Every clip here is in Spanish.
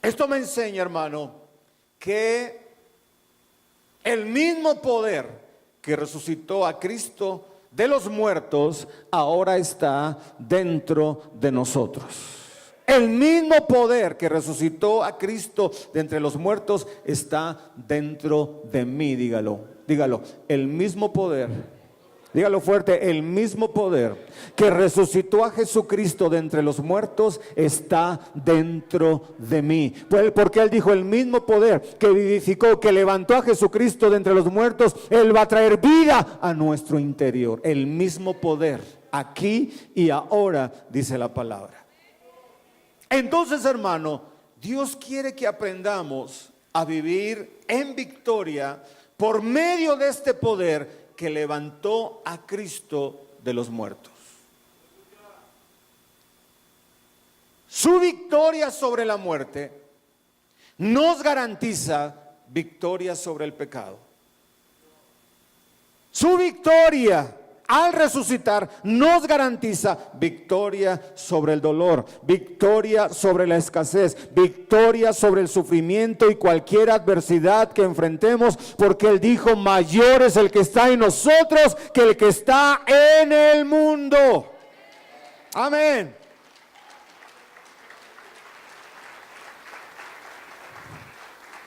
Esto me enseña, hermano, que el mismo poder que resucitó a Cristo de los muertos ahora está dentro de nosotros. El mismo poder que resucitó a Cristo de entre los muertos está dentro de mí. Dígalo, el mismo poder. Dígalo fuerte, el mismo poder que resucitó a Jesucristo de entre los muertos está dentro de mí. Porque Él dijo, el mismo poder que vivificó, que levantó a Jesucristo de entre los muertos, Él va a traer vida a nuestro interior. El mismo poder, aquí y ahora, dice la palabra. Entonces, hermano, Dios quiere que aprendamos a vivir en victoria por medio de este poder que levantó a Cristo de los muertos. Su victoria sobre la muerte nos garantiza victoria sobre el pecado. Su victoria al resucitar nos garantiza victoria sobre el dolor, victoria sobre la escasez, victoria sobre el sufrimiento y cualquier adversidad que enfrentemos, porque Él dijo, mayor es el que está en nosotros que el que está en el mundo. Amén.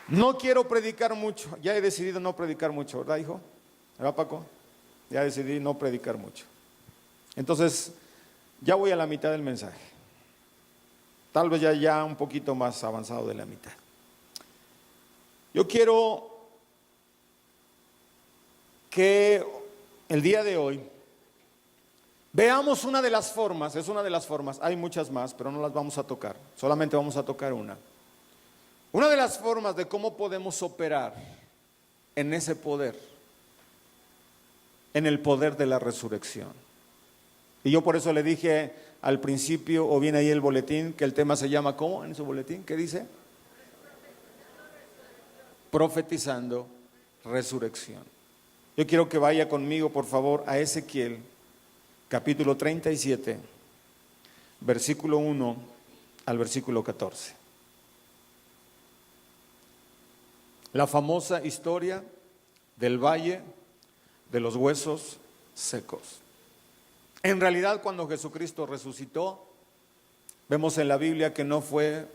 No quiero predicar mucho, ya he decidido no predicar mucho, ¿verdad, hijo? ¿Verdad, Paco? Ya decidí no predicar mucho. Entonces, ya voy a la mitad del mensaje. Tal vez ya un poquito más avanzado de la mitad. Yo quiero que el día de hoy veamos una de las formas, es una de las formas, hay muchas más, pero no las vamos a tocar, solamente vamos a tocar una. Una de las formas de cómo podemos operar en ese poder, en el poder de la resurrección. Y yo por eso le dije al principio, o viene ahí el boletín, que el tema se llama, ¿cómo en su boletín? ¿Qué dice? Profetizando resurrección. Yo quiero que vaya conmigo, por favor, a Ezequiel, capítulo 37, versículo 1 al versículo 14. La famosa historia del valle de los huesos secos. En realidad, cuando Jesucristo resucitó, vemos en la Biblia que no fue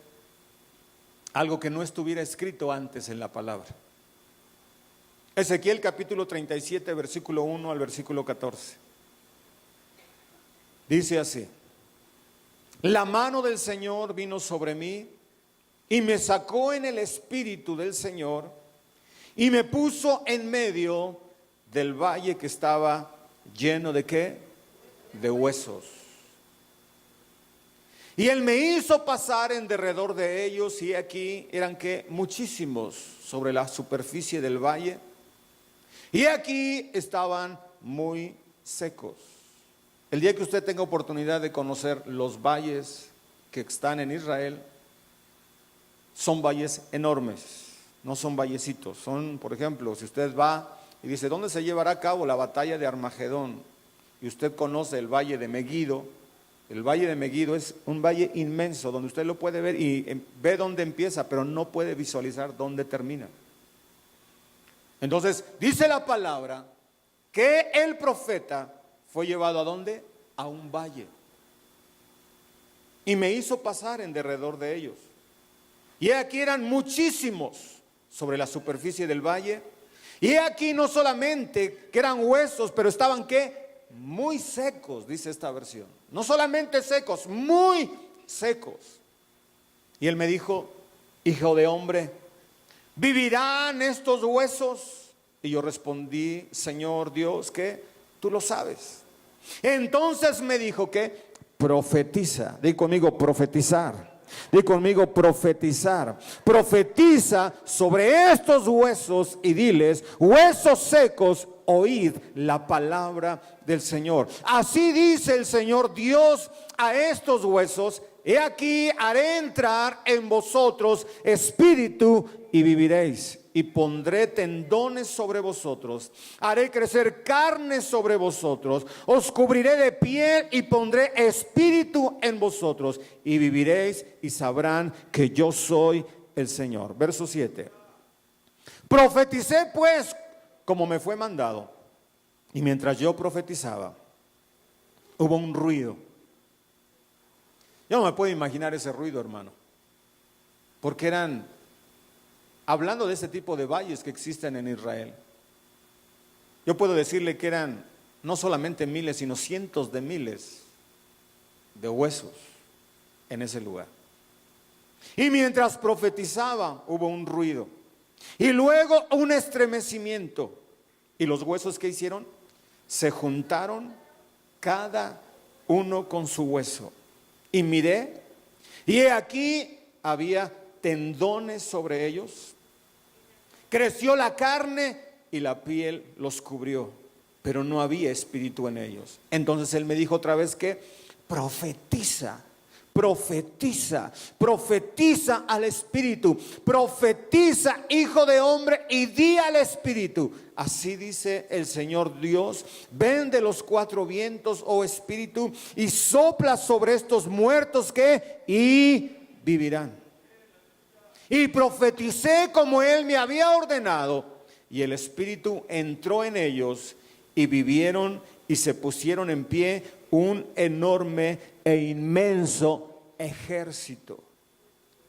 algo que no estuviera escrito antes en la palabra. Ezequiel capítulo 37, versículo 1 al versículo 14. Dice así: la mano del Señor vino sobre mí y me sacó en el espíritu del Señor y me puso en medio del valle que estaba lleno de ¿qué? De huesos. Y Él me hizo pasar en derredor de ellos, y aquí eran ¿qué? Muchísimos sobre la superficie del valle. Y aquí estaban muy secos. El día que usted tenga oportunidad de conocer los valles que están en Israel, son valles enormes, no son vallecitos. Son, por ejemplo, si usted va y dice, ¿dónde se llevará a cabo la batalla de Armagedón? Y usted conoce el valle de Meguido. El valle de Meguido es un valle inmenso donde usted lo puede ver y ve dónde empieza, pero no puede visualizar dónde termina. Entonces, dice la palabra que el profeta fue llevado ¿a dónde? A un valle. Y me hizo pasar en derredor de ellos. Y aquí eran muchísimos sobre la superficie del valle. Y aquí no solamente que eran huesos, pero estaban ¿qué? Muy secos, dice esta versión. No solamente secos, muy secos. Y Él me dijo, hijo de hombre, ¿vivirán estos huesos? Y yo respondí, Señor Dios, que tú lo sabes. Entonces me dijo que profetiza. Di conmigo profetizar. Di conmigo profetizar. Profetiza sobre estos huesos y diles, huesos secos, oíd la palabra del Señor. Así dice el Señor Dios a estos huesos, he aquí haré entrar en vosotros espíritu y viviréis. Y pondré tendones sobre vosotros, haré crecer carne sobre vosotros, os cubriré de piel y pondré espíritu en vosotros y viviréis y sabrán que yo soy el Señor. Verso 7. Profeticé pues como me fue mandado, y mientras yo profetizaba hubo un ruido. Yo no me puedo imaginar ese ruido, hermano, porque hablando de ese tipo de valles que existen en Israel, yo puedo decirle que eran no solamente miles, sino cientos de miles de huesos en ese lugar. Y mientras profetizaba hubo un ruido y luego un estremecimiento. ¿Y los huesos qué hicieron? Se juntaron cada uno con su hueso. Y miré, y he aquí había tendones sobre ellos. Creció la carne y la piel los cubrió, pero no había espíritu en ellos. Entonces él me dijo otra vez que profetiza, profetiza, profetiza al espíritu, profetiza, hijo de hombre, y di al espíritu. Así dice el Señor Dios: ven de los cuatro vientos, oh espíritu, y sopla sobre estos muertos y vivirán. Y profeticé como él me había ordenado, y el espíritu entró en ellos y vivieron y se pusieron en pie un enorme e inmenso ejército.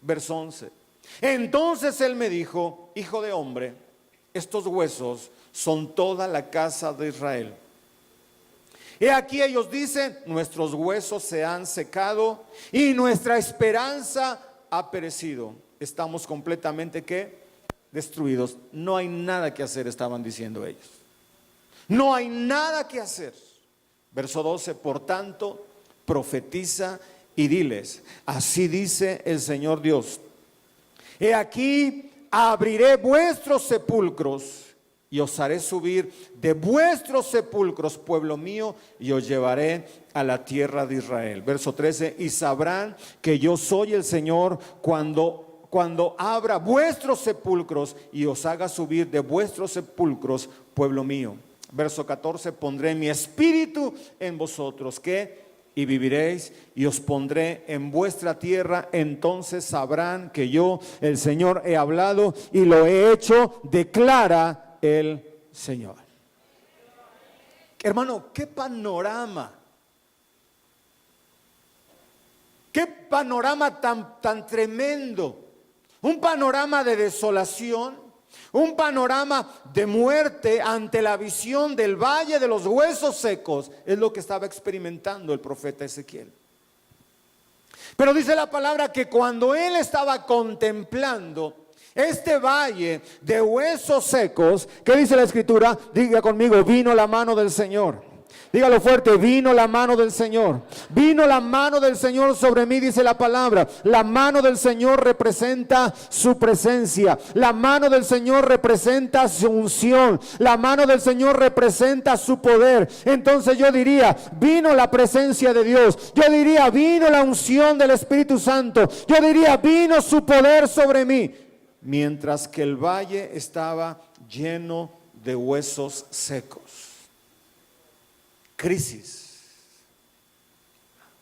Verso 11. Entonces él me dijo: hijo de hombre, estos huesos son toda la casa de Israel. Y aquí ellos dicen: nuestros huesos se han secado y nuestra esperanza ha perecido. Estamos completamente destruidos. No hay nada que hacer, estaban diciendo ellos. No hay nada que hacer. Verso 12. Por tanto, profetiza y diles: así dice el Señor Dios: he aquí abriré vuestros sepulcros y os haré subir de vuestros sepulcros, pueblo mío, y os llevaré a la tierra de Israel. Verso 13. Y sabrán que yo soy el Señor cuando abra vuestros sepulcros y os haga subir de vuestros sepulcros, pueblo mío. Verso 14. Pondré mi espíritu en vosotros, y viviréis, y os pondré en vuestra tierra. Entonces sabrán que yo, el Señor, he hablado y lo he hecho, declara el Señor. Hermano, qué panorama. Qué panorama tan tremendo. Un panorama de desolación, un panorama de muerte ante la visión del valle de los huesos secos. Es lo que estaba experimentando el profeta Ezequiel. Pero dice la palabra que cuando él estaba contemplando este valle de huesos secos, ¿qué dice la escritura? Diga conmigo: vino la mano del Señor. Dígalo fuerte: vino la mano del Señor. Vino la mano del Señor sobre mí, dice la palabra. La mano del Señor representa su presencia. La mano del Señor representa su unción. La mano del Señor representa su poder. Entonces yo diría: vino la presencia de Dios. Yo diría: vino la unción del Espíritu Santo. Yo diría: vino su poder sobre mí. Mientras que el valle estaba lleno de huesos secos. Crisis,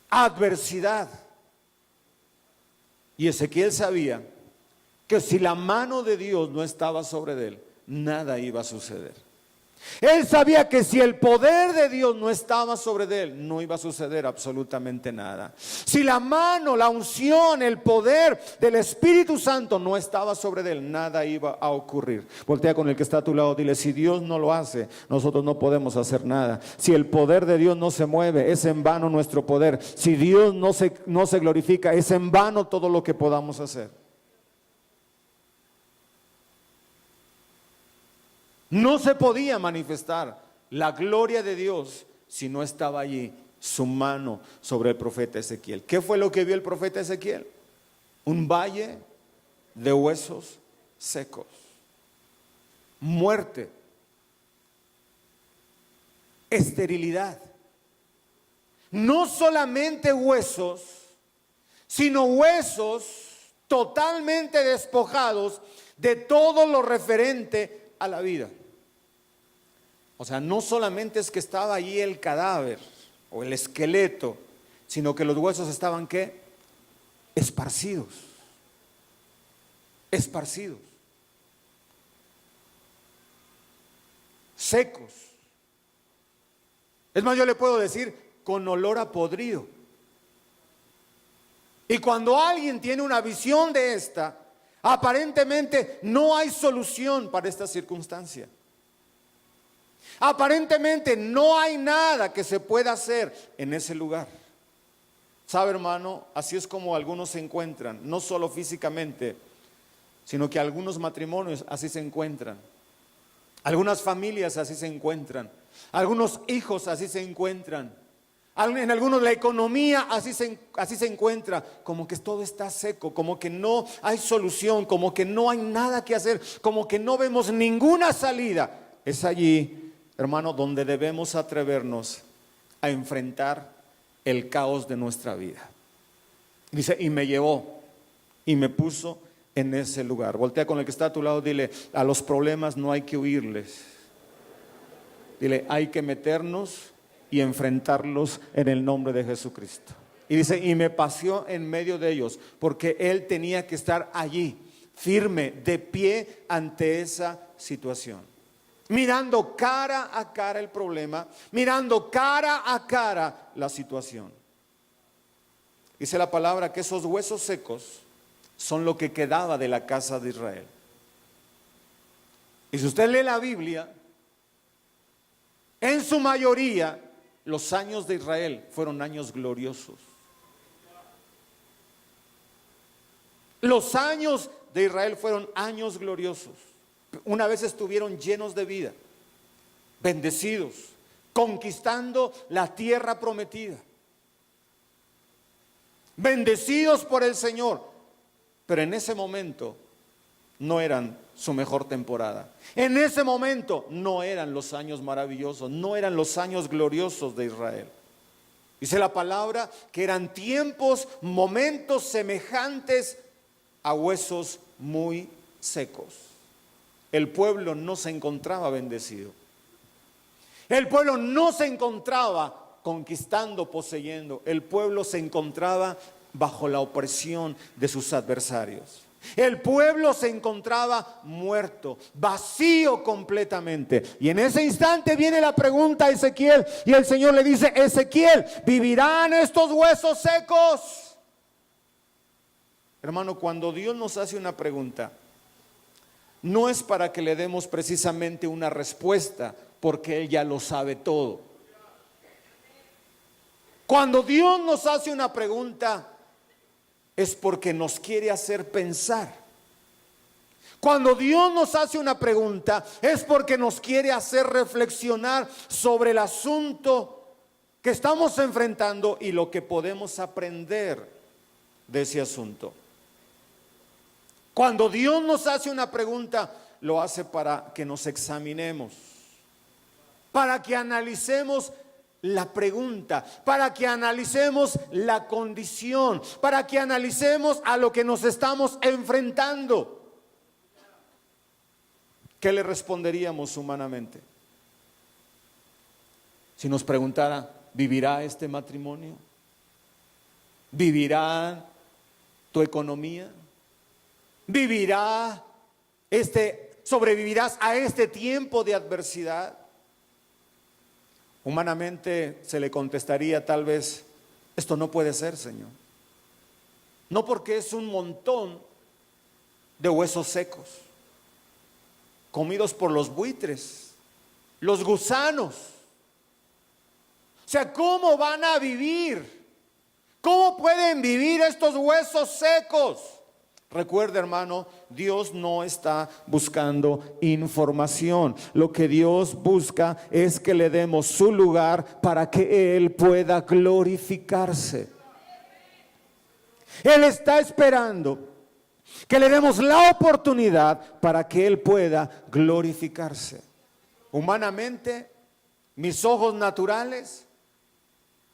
adversidad. Y Ezequiel sabía que si la mano de Dios no estaba sobre él, nada iba a suceder. Él sabía que si el poder de Dios no estaba sobre él, no iba a suceder absolutamente nada. Si la mano, la unción, el poder del Espíritu Santo no estaba sobre él, nada iba a ocurrir. Voltea con el que está a tu lado, dile: si Dios no lo hace, nosotros no podemos hacer nada. Si el poder de Dios no se mueve, es en vano nuestro poder. Si Dios no se glorifica, es en vano todo lo que podamos hacer. No se podía manifestar la gloria de Dios si no estaba allí su mano sobre el profeta Ezequiel. ¿Qué fue lo que vio el profeta Ezequiel? Un valle de huesos secos, muerte, esterilidad. No solamente huesos, sino huesos totalmente despojados de todo lo referente a la vida. O sea, no solamente es que estaba allí el cadáver o el esqueleto, sino que los huesos estaban ¿qué? Esparcidos. Esparcidos. Secos. Es más, yo le puedo decir, con olor a podrido. Y cuando alguien tiene una visión de esta, aparentemente no hay solución para esta circunstancia. Aparentemente no hay nada que se pueda hacer en ese lugar. ¿Sabe, hermano? Así es como algunos se encuentran, no solo físicamente, sino que algunos matrimonios así se encuentran. Algunas familias así se encuentran. Algunos hijos así se encuentran. En algunos la economía así se encuentra. Como que todo está seco, como que no hay solución, como que no hay nada que hacer, como que no vemos ninguna salida. Es allí, hermano, donde debemos atrevernos a enfrentar el caos de nuestra vida. Dice, y me llevó y me puso en ese lugar. Voltea con el que está a tu lado, dile, a los problemas no hay que huirles. Dile, hay que meternos y enfrentarlos en el nombre de Jesucristo. Y dice, y me paseó en medio de ellos, porque él tenía que estar allí, firme, de pie ante esa situación. Mirando cara a cara el problema, mirando cara a cara la situación. Dice la palabra que esos huesos secos son lo que quedaba de la casa de Israel. Y si usted lee la Biblia, en su mayoría los años de Israel fueron años gloriosos. Los años de Israel fueron años gloriosos. Una vez estuvieron llenos de vida, bendecidos, conquistando la tierra prometida, bendecidos por el Señor. Pero en ese momento no eran su mejor temporada. En ese momento no eran los años maravillosos, no eran los años gloriosos de Israel. Dice la palabra que eran tiempos, momentos semejantes a huesos muy secos. El pueblo no se encontraba bendecido. El pueblo no se encontraba conquistando, poseyendo. El pueblo se encontraba bajo la opresión de sus adversarios. El pueblo se encontraba muerto, vacío completamente. Y en ese instante viene la pregunta a Ezequiel, y el Señor le dice, Ezequiel, ¿vivirán estos huesos secos? Hermano, cuando Dios nos hace una pregunta, no es para que le demos precisamente una respuesta, porque Él ya lo sabe todo. Cuando Dios nos hace una pregunta, es porque nos quiere hacer pensar. Cuando Dios nos hace una pregunta, es porque nos quiere hacer reflexionar sobre el asunto que estamos enfrentando y lo que podemos aprender de ese asunto. Cuando Dios nos hace una pregunta, lo hace para que nos examinemos, para que analicemos la pregunta, para que analicemos la condición, para que analicemos a lo que nos estamos enfrentando. ¿Qué le responderíamos humanamente? Si nos preguntara, ¿vivirá este matrimonio? ¿Vivirá tu economía? ¿Sobrevivirás a este tiempo de adversidad? Humanamente se le contestaría tal vez, esto no puede ser, Señor. No, porque es un montón de huesos secos, comidos por los buitres, los gusanos. O sea, ¿cómo van a vivir? ¿Cómo pueden vivir estos huesos secos? Recuerda, hermano, Dios no está buscando información. Lo que Dios busca es que le demos su lugar para que Él pueda glorificarse. Él está esperando que le demos la oportunidad para que Él pueda glorificarse. Humanamente, mis ojos naturales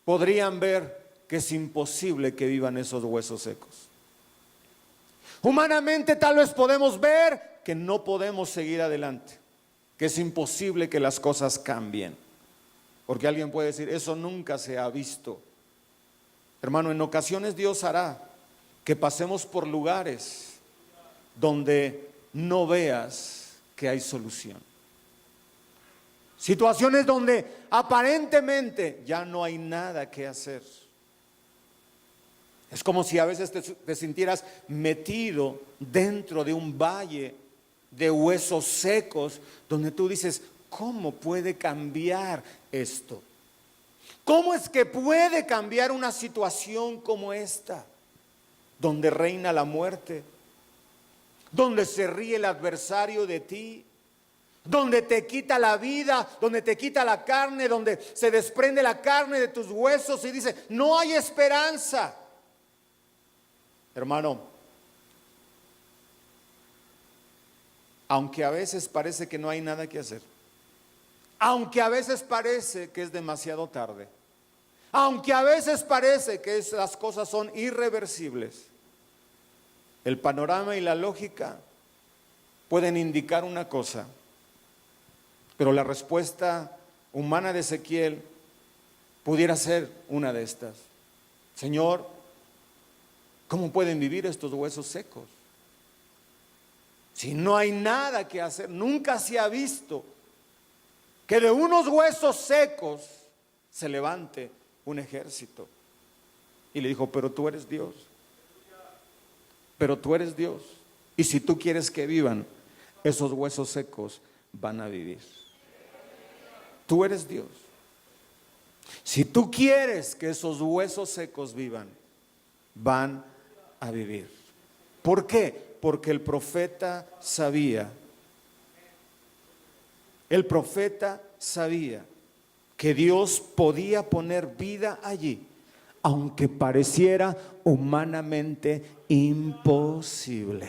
podrían ver que es imposible que vivan esos huesos secos. Humanamente tal vez podemos ver que no podemos seguir adelante, que es imposible que las cosas cambien. Porque alguien puede decir, eso nunca se ha visto. Hermano, en ocasiones Dios hará que pasemos por lugares donde no veas que hay solución. Situaciones donde aparentemente ya no hay nada que hacer. Es como si a veces te sintieras metido dentro de un valle de huesos secos, donde tú dices, ¿cómo puede cambiar esto? ¿Cómo es que puede cambiar una situación como esta, donde reina la muerte, donde se ríe el adversario de ti, donde te quita la vida, donde te quita la carne, donde se desprende la carne de tus huesos y dice, no hay esperanza? Hermano, aunque a veces parece que no hay nada que hacer, aunque a veces parece que es demasiado tarde, aunque a veces parece que las cosas son irreversibles, el panorama y la lógica pueden indicar una cosa, pero la respuesta humana de Ezequiel pudiera ser una de estas. Señor, ¿cómo pueden vivir estos huesos secos? Si no hay nada que hacer, nunca se ha visto que de unos huesos secos se levante un ejército. Y le dijo, pero tú eres Dios. Pero tú eres Dios. Y si tú quieres que vivan, esos huesos secos van a vivir. Tú eres Dios. Si tú quieres que esos huesos secos vivan, van a vivir. ¿Por qué? Porque el profeta sabía que Dios podía poner vida allí, aunque pareciera humanamente imposible.